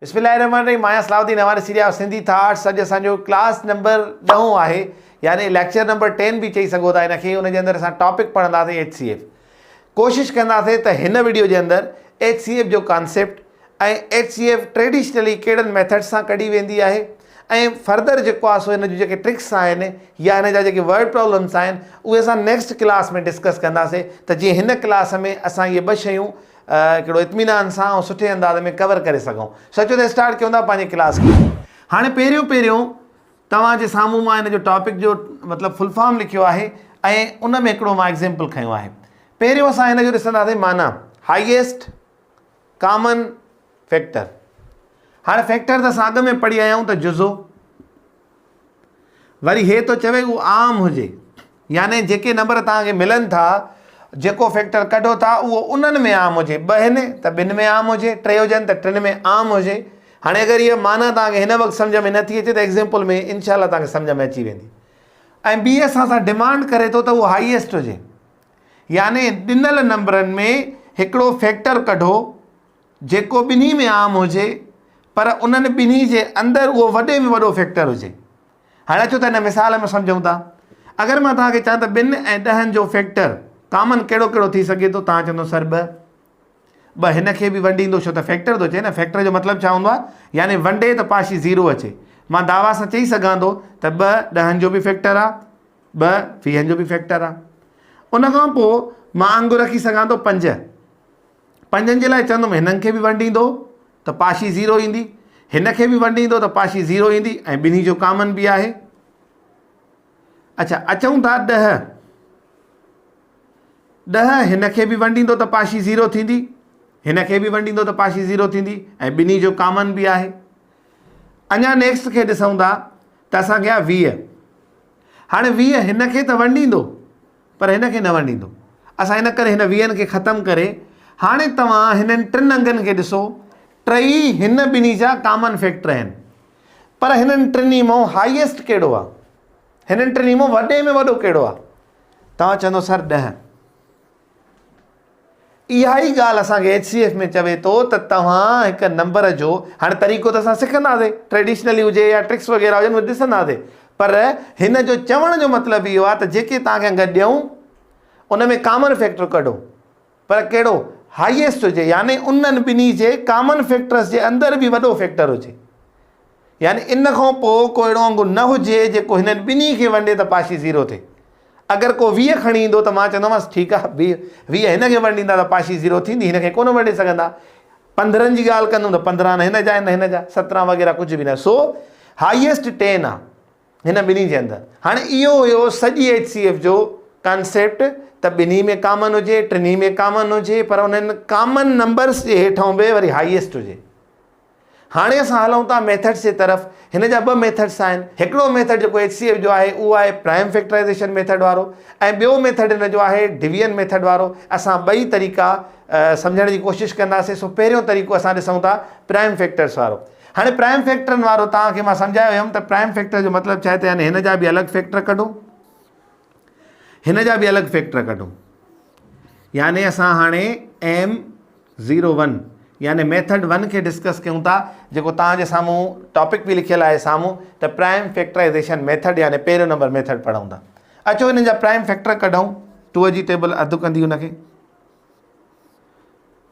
बिस्मिल्लाहिर्रहमानिर्रहीम। मां सलाउद्दीन हमारे सीरिया सिंधी थॉट्स। अॼु असांजो क्लास नंबर 10 आहे, यानी लेक्चर नंबर 10 भी चई सघो था इनखे। उनजे अंदरि असां टॉपिक पढ़ंदासीं HCF। कोशिशि कंदासीं त हिन वीडियो जे अंदरि HCF जो कॉन्सेप्ट ऐं HCF ट्रेडिशनली कहिड़नि मेथड्स सां कढी वेंदी आहे ऐं फर्दर जेको आहे सो हिन जूं जेके ट्रिक्स आहिनि या हिन जा जेके वर्ड प्रॉब्लम्स आहिनि उहे असां नेक्स्ट क्लास में डिस्कस कंदासीं, त जीअं हिन क्लास में असां इहे ॿ शयूं हिकिड़ो इत्मीनान सां ऐं सुठे अंदाज़ में कवर करे सघूं। सचो त स्टार्ट कयूं था पंहिंजी क्लास खे। हाणे पहिरियों तव्हांजे साम्हूं मां हिन जो टॉपिक जो मतिलबु फुल फॉर्म लिखियो आहे ऐं उन में हिकिड़ो मां एग्ज़ाम्पल खयो आहे। पहिरियों असां हिन जो ॾिसंदासीं माना हाईएस्ट कॉमन फैक्टर। हाणे फैक्टर त असां अॻु में पढ़ी आया आहियूं त जुज़ो, वरी हे तो चवे उहो आम हुजे, यानी जेके नंबर तव्हांखे मिलनि था जेको फैक्टर कढो था उहो उन्हनि में आम हुजे। ॿ आहिनि त ॿिनि में आम हुजे, टे हुजनि त टिनि में आम हुजे। हाणे अगरि इहा माना तव्हांखे हिन वक़्तु सम्झ में नथी अचे त एग्ज़ाम्पल में इनशाला तव्हांखे सम्झ में अची वेंदी। ऐं ॿी असां डिमांड करे थो त उहो हाईएस्ट हुजे, यानी ॾिनल नंबरनि में हिकिड़ो फैक्टर कढो जेको ॿिन्ही में आम हुजे पर उन्हनि ॿिन्ही जे अंदरि उहो वॾे में वॾो फैक्टर हुजे। हाणे अचो त हिन मिसाल में सम्झूं था। अगरि मां तव्हांखे चवां त 2 ऐं 10 जो फैक्टर कॉमन कहिड़ो कहिड़ो थी सघे थो, तव्हां चवंदो सर 2 हिन खे बि वंडींदो, छो त फैक्टर थो अचे न। फैक्टर जो मतिलबु छा हूंदो आहे, यानी वंडे त पाशी 0 अचे। मां दावा सां चई सघां थो त 2 10 जो बि फैक्टर आहे, 2 20 जो बि फैक्टर आहे। उन खां पोइ मां अंगु रखी सघां थो 5 जे लाइ चवंदुमि हिननि खे बि वंडींदो त पाशी 0 ईंदी, हिन खे बि वंडींदो त पाशी 0 ईंदी ऐं ॿिन्ही जो कॉमन बि आहे। अच्छा, अचूं था 10 हिन खे बि वंडींदो त पाशी 0 थींदी, हिन खे बि वंडींदो त पाशी 0 थींदी ऐं ॿिन्ही जो कॉमन बि आहे। अञा नेक्स्ट खे ॾिसूं था त असांखे आहे 20। हाणे 20 हिन खे त वंडींदो पर हिन खे न वंडींदो। असां हिन करे हिन 20 खे ख़तमु करे हाणे तव्हां हिननि 3 अंगनि खे ॾिसो, टई हिन ॿिन्ही जा कॉमन फैक्टर आहिनि, पर हिननि टिनी मां हाईएस्ट कहिड़ो आहे, हिननि टिनी मां वॾे में वॾो कहिड़ो आहे? तव्हां चवंदो सर 10। इहा ई ॻाल्हि असांखे HCF में चवे थो त तव्हां हिकु नंबर जो, हाणे तरीक़ो त असां सिखंदासीं, ट्रेडिशनली हुजे या ट्रिक्स वग़ैरह हुजनि उहे ॾिसंदासीं, पर हिन जो चवण जो मतिलबु इहो आहे त जेके तव्हांखे अंग ॾियूं उन में कॉमन फैक्टर कढो, पर कहिड़ो हाईएस्ट हुजे, यानी उन्हनि ॿिन्ही जे कॉमन फैक्टर्स जे अंदरि बि वॾो फैक्टर हुजे। यानी इन खां पोइ को अहिड़ो अंगु न हुजे जेको हिननि ॿिन्ही खे वंडे त पाशी 0 थिए। अगरि को 20 खणी ईंदो त मां चवंदोमांसि ठीकु आहे, 20 हिन खे वंडींदा त पाशी 0 थींदी, हिन खे कोन वंडे सघंदा। 15 जी ॻाल्हि कंदुमि त 15 न हिन जा न हिन जा, 17 वग़ैरह कुझु बि न। सो हाईएस्ट 10 आहे हिन ॿिन्ही जे अंदरि। हाणे इहो हुयो सॼी HCF जो कॉन्सेप्ट त ॿिन्ही में कॉमन हुजे, टिनी में कॉमन हुजे, पर उन्हनि कॉमन नंबर्स जे हेठां बि वरी हाईएस्ट हुजे। हाणे असां हलूं था मेथड्स जे तरफ़। हिन जा 2 मेथड्स आहिनि। हिकिड़ो मेथड जेको HCF जो आहे उहो आहे प्राइम फैक्टराइज़ेशन मेथड वारो, ऐं ॿियो मेथड हिन जो आहे डिवीजन मेथड वारो। असां ॿई तरीक़ा सम्झण जी कोशिशि कंदासीं। सो पहिरियों तरीक़ो असां ॾिसूं था प्राइम फैक्टर्स वारो। हाणे प्राइम फैक्टरनि वारो तव्हांखे मां सम्झायो हुयमि त प्राइम फैक्टर जो मतिलबु छा आहे त यानी हिन जा बि अलॻि फैक्टर कढो, हिन जा बि अलॻि फैक्टर कढो। यानी असां हाणे M01 यानी मेथड 1 खे डिस्कस कयूं था, जेको तव्हांजे साम्हूं टॉपिक बि लिखियलु आहे साम्हूं, त प्राइम फैक्टराइज़ेशन मेथड यानी पहिरियों नंबर मेथड पढ़ूं था। अचो हिन जा प्राइम फैक्टर कढूं। 2 जी टेबल अधु कंदी हुनखे,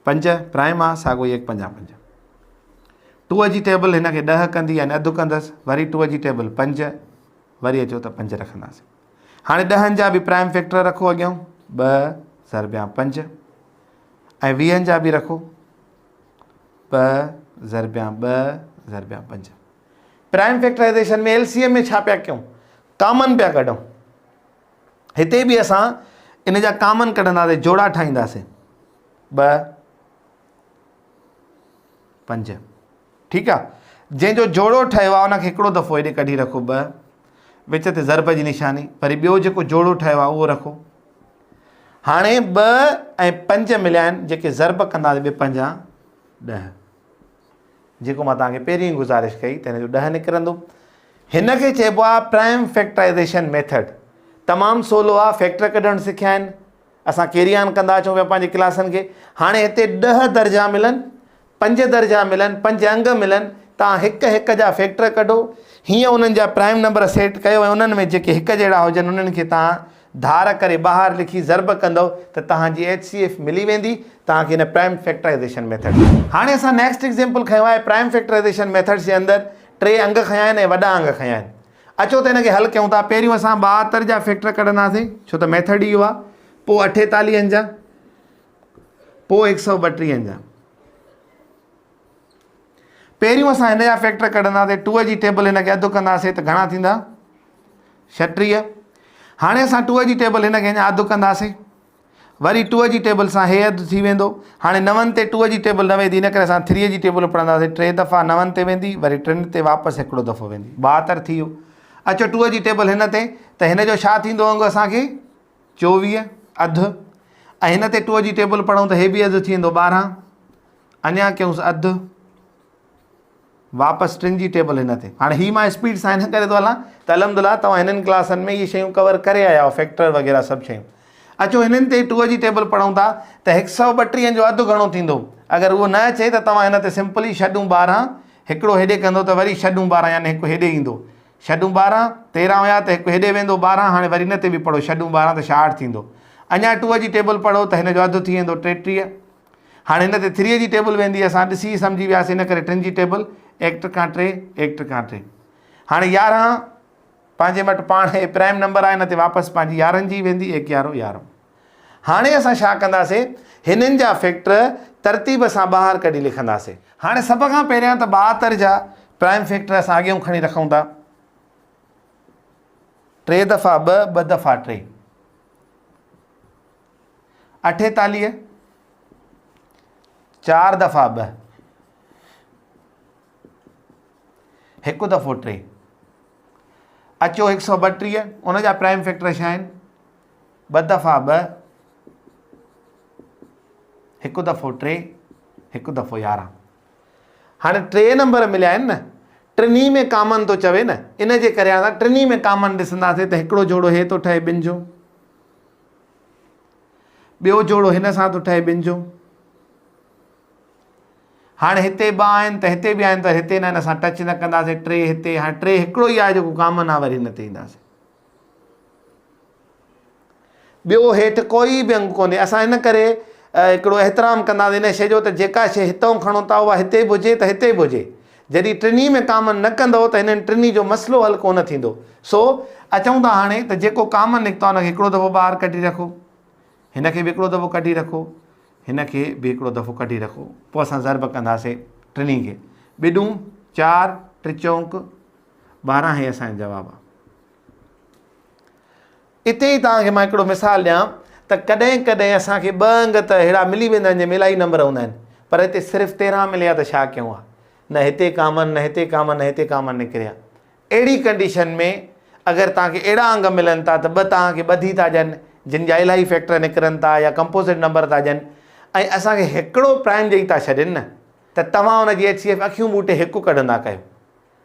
5 प्राइम आहे, साॻो ई 1 5 5। 2 जी टेबल हिन खे 10 कंदी, यानी अधु कंदसि, वरी 2 जी टेबल 5, वरी अचो त 5 रखंदासीं। हाणे 10 जा बि प्राइम फैक्टर रखो अॻियां, 2 ज़रबिया 5, ऐं 20 जा बि रखो, 2 ज़रबिया 2 ज़रबिया 5। प्राइम फैक्टराइज़ेशन में LCM में छा पिया कयूं, कॉमन पिया कढूं। हिते बि असां इन जा कॉमन कढंदासीं, जोड़ा ठाहींदासीं, 2 5। ठीकु आहे, जंहिंजो जोड़ो ठहियो आहे उनखे हिकिड़ो दफ़ो हेॾे कढी रखो, 2 विच ते ज़रब जी निशानी, वरी ॿियो जेको जोड़ो ठहियो आहे उहो रखो। हाणे 2 ऐं 5 मिलिया आहिनि, जेके ज़रब कंदासीं 2 5 10, जेको मां तव्हांखे पहिरीं गुज़ारिश कई त हिन जो 10 निकिरंदो। हिन खे चइबो आहे प्राइम फैक्टराइज़ेशन मेथड। तमामु सवलो आहे, फैक्टर कढणु सिखिया आहिनि, असां कैरी ऑन कंदा अचूं पिया पंहिंजी क्लासनि खे। हाणे हिते 10 दर्जा मिलनि 5 दर्जा मिलनि, 5 अंग मिलनि, तव्हां हिकु हिकु जा फैक्टर कढो, हीअं उन्हनि जा प्राइम नंबर सेट कयो ऐं उन्हनि में जेके हिकु जहिड़ा हुजनि उन्हनि खे तव्हां धार करे ॿाहिरि लिखी ज़र्ब कंदव त तव्हांजी HCF मिली वेंदी तव्हांखे हिन प्राइम फैक्टराइज़ेशन मेथड। हाणे असां नेक्स्ट एग्ज़ाम्पल खयो आहे प्राइम फैक्टराइज़ेशन मेथड्स जे अंदरि 3 अंग खयां आहिनि ऐं वॾा अंग खयां आहिनि। अचो त हिनखे हल कयूं था। पहिरियों असां 72 जा फैक्टर कढंदासीं छो त मेथड इहो आहे, पोइ 48 जा, पोइ 132 जा। पहिरियों असां हिन जा फैक्टर कढंदासीं, 2 जी टेबल हिनखे अधु कंदासीं त घणा थींदा 36। हाणे असां 2 जी टेबल हिनखे अञा अधु कंदासीं, वरी 2 जी टेबल सां हे अधु थी वेंदो। हाणे 9 ते 2 जी टेबल न वेंदी, इन करे असां 3 जी टेबल पढ़ंदासीं। 3 दफ़ा 9 ते वेंदी, वरी 3 ते वापसि हिकिड़ो दफ़ो वेंदी, 72 थी वियो। अचो 2 जी टेबल हिन ते, त हिन जो छा थींदो अंग असांखे 24 अधु, ऐं हिन ते 2 जी टेबल पढ़ूं त हे बि अधु थी वेंदो 12, अञा कयूंसि अधु, वापसि 3 जी टेबल हिन ते। हाणे ही मां स्पीड सां हिन करे थो हलां त अलहमदुलिल्लाह तव्हां हिननि क्लासनि में इहे शयूं कवर करे आया आहियो, फैक्टर वग़ैरह सभु शयूं। अचो हिननि ते 2 जी टेबल पढ़ूं था त 132 जो अधु घणो थींदो। अगरि उहो न अचे त तव्हां हिन ते सिंपली छॾूं 12, हिकिड़ो हेॾे कंदो त वरी छॾूं 12, यानी हिकु हेॾे ईंदो, छॾूं 12, 13 हुया त हिकु हेॾे वेंदो 12, हाणे वरी हिन ते बि पढ़ो छॾूं 12 त 66 थींदो। अञा 2 जी टेबल पढ़ो त हिन जो अधु थी वेंदो 33। हाणे हिन ते 3 जी टेबल वेंदी, असां ॾिसी सम्झी वियासीं, इन करे 3 जी टेबल 1 खां 3, 1 खां 3। हाणे 11 पंहिंजे वटि पाण हे प्राइम नंबर आहे, हिन ते वापसि पंहिंजी 11 जी वेंदी, 1 11 11। हाणे असां छा कंदासीं, हिननि जा फैक्टर तरतीब सां ॿाहिरि कढी लिखंदासीं। हाणे सभ खां पहिरियां त 72 जा प्राइम फैक्टर असां अॻियां खणी रखूं था, 3 दफ़ा 2, 2 दफ़ा 3, 48, 4 दफ़ा 2, 1 दफ़ो 3। अचो 132, उन जा प्राइम फैक्टर छा आहिनि 2 दफ़ा 2, 1 दफ़ो 3, 1 दफ़ो 11। हाणे 3 नंबर मिलिया आहिनि न, टिनी में कामन थो चवे न, इन जे करे असां टिनी में कामन ॾिसंदासीं त हिकिड़ो जोड़ो हे थो ठहे 2 जो, ॿियो जोड़ो हिन सां थो ठहे 2 जो। हाणे हिते 2 आहिनि त हिते बि आहिनि, त हिते न, हिन सां टच न कंदासीं। 3 हिते, हाणे 3 हिकिड़ो ई आहे जेको कामन आहे, वरी हिन ते ईंदासीं। ॿियो हेठि कोई बि अंग कोन्हे। असां हिन करे हिकिड़ो एतिराम कंदासीं इन शइ जो त जेका शइ हितां खणो था उहा हिते बि हुजे त हिते बि हुजे। जॾहिं टिनी में कामन न कंदो त हिननि टिनी जो मसइलो हल कोन थींदो। सो अचूं था हाणे त जेको कामन निकितो आहे हुनखे हिकिड़ो दफ़ो ॿाहिरि कढी रखो, हिन खे बि हिकिड़ो दफ़ो कढी रखो, हिन खे बि हिकिड़ो दफ़ो कढी रखो, पोइ असां ज़र्ब कंदासीं टिनी खे। 2 4 3 चौंक 12 हे असांजो जवाबु आहे। इते ई तव्हांखे मां हिकिड़ो मिसाल ॾियां त कॾहिं कॾहिं असांखे 2 अंग त अहिड़ा मिली वेंदा आहिनि जंहिंमें इलाही नंबर हूंदा आहिनि, पर हिते सिर्फ़ु 13 मिलिया त छा कयूं आहे, न हिते कामन, न हिते कामन, न हिते कामन निकिरिया। अहिड़ी कंडीशन में अगरि तव्हांखे अहिड़ा अंग मिलनि था त 2 तव्हांखे ॿधी था ॾियनि जिन जा इलाही फैक्टर निकिरनि था या कंपोज़िट नंबर था ॾियनि, ऐं असांखे हिकिड़ो प्राइम ॾेई था छॾनि न, त तव्हां हुनजी HCF अखियूं ॿूटे हिकु कढंदा कयो,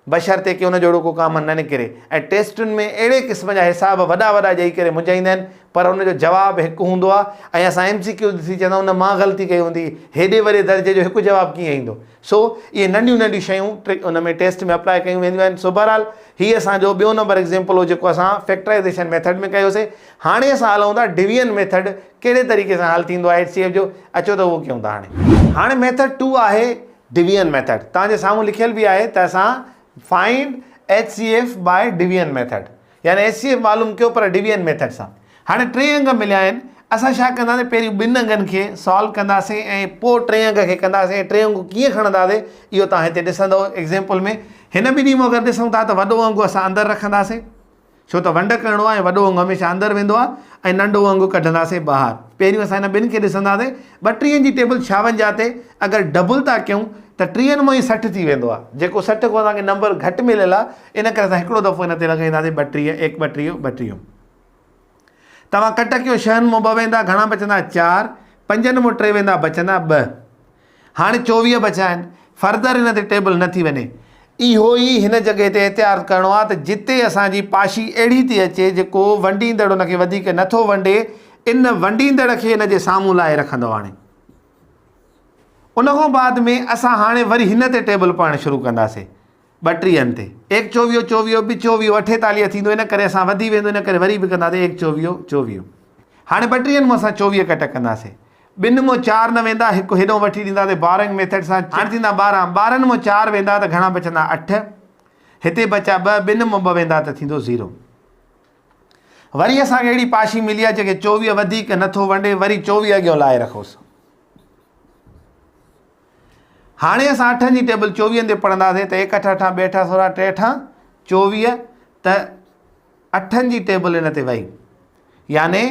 बशर्ते कि हुन जहिड़ो को कामन न निकिरे। ऐं टेस्टुनि में अहिड़े क़िस्म जा हिसाब वॾा वॾा ॾेई करे मुंझाईंदा आहिनि, पर हुनजो जवाबु हिकु हूंदो आहे। ऐं असां MCQ ॾिसी चवंदा आहियूं न मां ग़लती कई हूंदी, हेॾे वॾे दर्जे जो हिकु जवाबु कीअं ईंदो। सो इहे नंढियूं नंढियूं शयूं हुन में टेस्ट में अप्लाई कयूं वेंदियूं आहिनि। सो बहरहाल हीअ असांजो ॿियो नंबर एग्ज़ाम्पल हो जेको असां फैक्टराइज़ेशन मेथड में कयोसीं। हाणे असां हलूं था डिवीजन मेथड कहिड़े तरीक़े सां हल थींदो आहे HCF जो। अचो त उहो कयूं था। हाणे मेथड 2 आहे डिवीजन मेथड। तव्हांजे साम्हूं लिखियल बि आहे त असां find HCF by division method, यानी HCF मालूम कयो पर डिवीजन मेथड सां। हाणे 3 अंग मिलिया आहिनि, असां छा कंदासीं, पहिरियों 2 अंगनि खे सॉल्व कंदासीं ऐं पोइ 3 अंग खे कंदासीं। ऐं 3 अंग कीअं खणंदासीं इहो तव्हां हिते ॾिसंदव एग्ज़ाम्पल में। हिन ॿिन्ही में अगरि ॾिसूं था त वॾो अंग असां अंदरि रखंदासीं, छो त वंड करिणो आहे, वॾो अंग हमेशह अंदरि वेंदो आहे ऐं नंढो अंग कढंदासीं ॿाहिरि। पहिरियों असां हिन 2 खे ॾिसंदासीं। 32 जी टेबल 56 ते अगरि डबल था कयूं त 3 में ई 60 थी वेंदो आहे, जेको 60 को असांखे नंबर घटि मिलियल आहे, इन करे असां हिकिड़ो दफ़ो हिन ते लॻाईंदासीं 32 1 32 32। तव्हां कट कयो, 6 में 2 वेंदा, घणा बचंदा 4, 5 में 3 वेंदा, बचंदा 2। हाणे 24 बचा आहिनि, फर्दर हिन ते टेबल न थी वञे। इहो ई हिन जॻह ते एहतियात करिणो आहे त जिते असांजी पाशी अहिड़ी थी अचे जेको वंडींदड़ हुनखे वधीक नथो वंडे, इन वंडींदड़ खे हिन जे साम्हूं लाइ रखंदो। हाणे उन खां बाद में असां हाणे वरी हिन ते टेबल पढ़णु शुरू कंदासीं 32 ते 1 24 24 बि 24 48 थींदो, इन करे असां वधी वेंदो, इन करे वरी बि कंदासीं 1 24 24। हाणे 32 मां असां 24 कट कंदासीं, 2 मां 4 न वेंदा, हिकु हेॾो वठी ॾींदासीं बारिंग मेथड सां, हाणे थींदा 12, 12 मां 4 वेंदा त घणा बचंदा 8, हिते बचा 2, 2 मां 2 वेंदा त थींदो 0। वरी असांखे अहिड़ी पाशी मिली आहे जेके 24 वधीक नथो वंडे, वरी 24 अॻियां लाहे रखोसि। हाणे असां 8 जी टेबल 24 ते पढ़ंदासीं त 1 8 8 2 8 16 3 8 24, त 8 जी टेबल इन ते वई, याने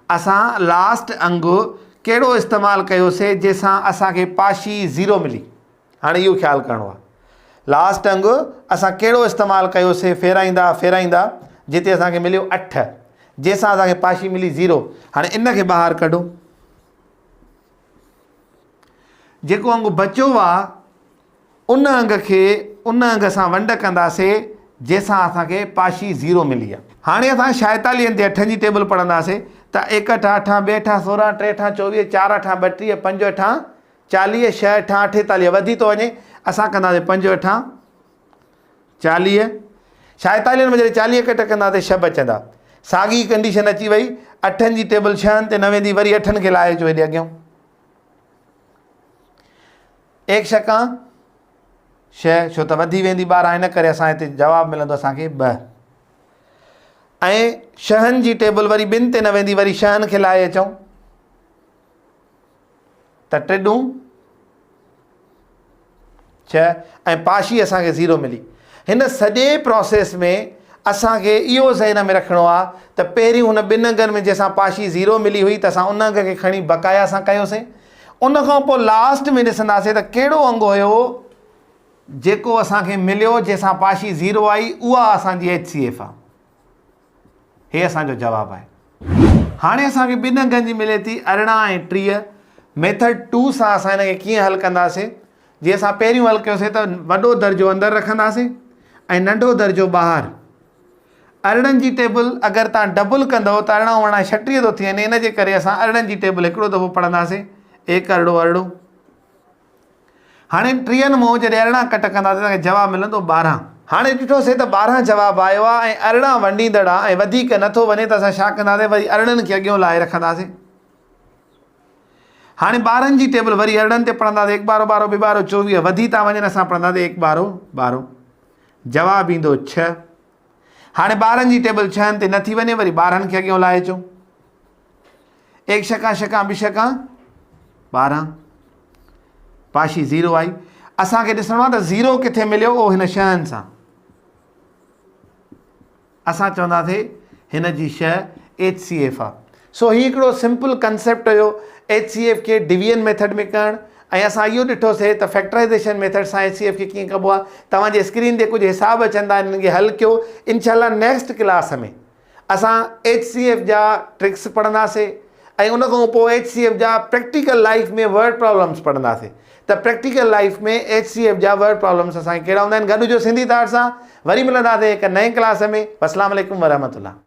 असां लास्ट अंगु कहिड़ो इस्तेमालु कयोसीं जंहिंसां असांखे पाशी 0 मिली। हाणे इहो ख़्यालु करिणो आहे, लास्ट अंगु असां कहिड़ो इस्तेमालु कयोसीं, फेराईंदा फेराईंदा जिते असांखे मिलियो 8, जंहिंसां असांखे पाशी मिली 0। हाणे इन खे ॿाहिरि कढो, जेको अंगु बचियो आहे उन अंग सां वंड कंदासीं जंहिंसां असांखे पाशी 0 मिली आहे। हाणे असां 46 ते 8 जी टेबल पढ़ंदासीं त 1 8 8 2 8 16 3 8 24 4 8 32 5 8 40 6 8 48 वधी थो वञे, असां कंदासीं 5 8 40, 46 में जॾहिं 40 कट कंदासीं 6 बचंदा। साॻी कंडीशन अची वई, 8 जी टेबल 6 ते न वेंदी, वरी 8 खे लाहे अचो हेॾे अॻियां, 1 छका 6, छो त वधी वेंदी 12, इन करे असां हिते जवाबु मिलंदो असांखे 2। ऐं 6 जी टेबल वरी 2 ते न वेंदी, वरी 6 खे लाहे अचूं त 3 6, ऐं पाशी असांखे 0 मिली। हिन सॼे प्रोसेस में असांखे इहो ज़हन में रखिणो आहे त पहिरियों हुन 2 अंगनि में जंहिंसां पाशी 0 मिली हुई त असां उन अंग खे खणी बक़ाया सां कयोसीं, उन खां पोइ लास्ट में ॾिसंदासीं त कहिड़ो अंग हुयो जेको असांखे मिलियो जंहिंसां पाशी 0 आई, उहा असांजी HCF आहे। हे असांजो जवाबु आहे। हाणे असांखे 2 अंगनि जी मिले थी 18 ऐं 30। मेथड 2 सां असां हिन खे कीअं हल कंदासीं, जीअं असां पहिरियों हल कयोसीं त वॾो दर्जो अंदरि रखंदासीं ऐं नंढो दर्जो ॿाहिरि। 18 जी टेबल अगरि तव्हां डबल कंदव त 18 18 36 थो थी वञे, इन जे करे असां 18 जी टेबल हिकिड़ो दफ़ो पढ़ंदासीं, 1 अरड़ो अरड़ो। हाणे 30 मां जॾहिं 18 कट कंदासीं तव्हांखे जवाबु मिलंदो 12। हाणे ॾिठोसीं त 12 जवाबु आयो आहे ऐं 18 वंडींदड़ आहे ऐं वधीक नथो वञे त असां छा कंदासीं, वरी 18 खे अॻियां लाहे रखंदासीं। हाणे 12 जी टेबल वरी 18 ते पढ़ंदासीं, 1 12 12 2 12 24, वधी था वञनि, असां पढ़ंदासीं 1 12 12, जवाबु ईंदो 6। हाणे 12 जी टेबल 6 ते नथी वञे, वरी 12 खे अॻियां लाहे अचूं, 1 छका छका 2 छका 12, पाशी 0 आई। असांखे ॾिसणो आहे त 0 किथे मिलियो, उहो हिन 6 सां, असां चवंदासीं हिन जी 6 HCF आहे। सो हीउ हिकिड़ो सिंपल कंसेप्ट हुयो HCF खे डिवीजन मेथड में करणु, ऐं असां इहो ॾिठोसीं त फैक्टराइज़ेशन मेथड सां HCF खे कीअं कबो आहे। तव्हांजे स्क्रीन ते कुझु हिसाब अचंदा आहिनि, इन्हनि खे हल कयो। इनशाला नेक्स्ट क्लास में असां HCF जा ट्रिक्स पढ़ंदासीं ऐं उन खां पोइ HCF जा प्रैक्टिकल लाइफ में वर्ड प्रॉब्लम्स पढ़ंदासीं। त प्रैक्टिकल लाइफ में HCF जा वर्ड प्रॉब्लम्स असांखे कहिड़ा हूंदा आहिनि, गॾु जो सिंधी तार सां वरी मिलंदासीं हिकु नए क्लास में। अस्सलाम वालेकुम वरहमतुल्लाह।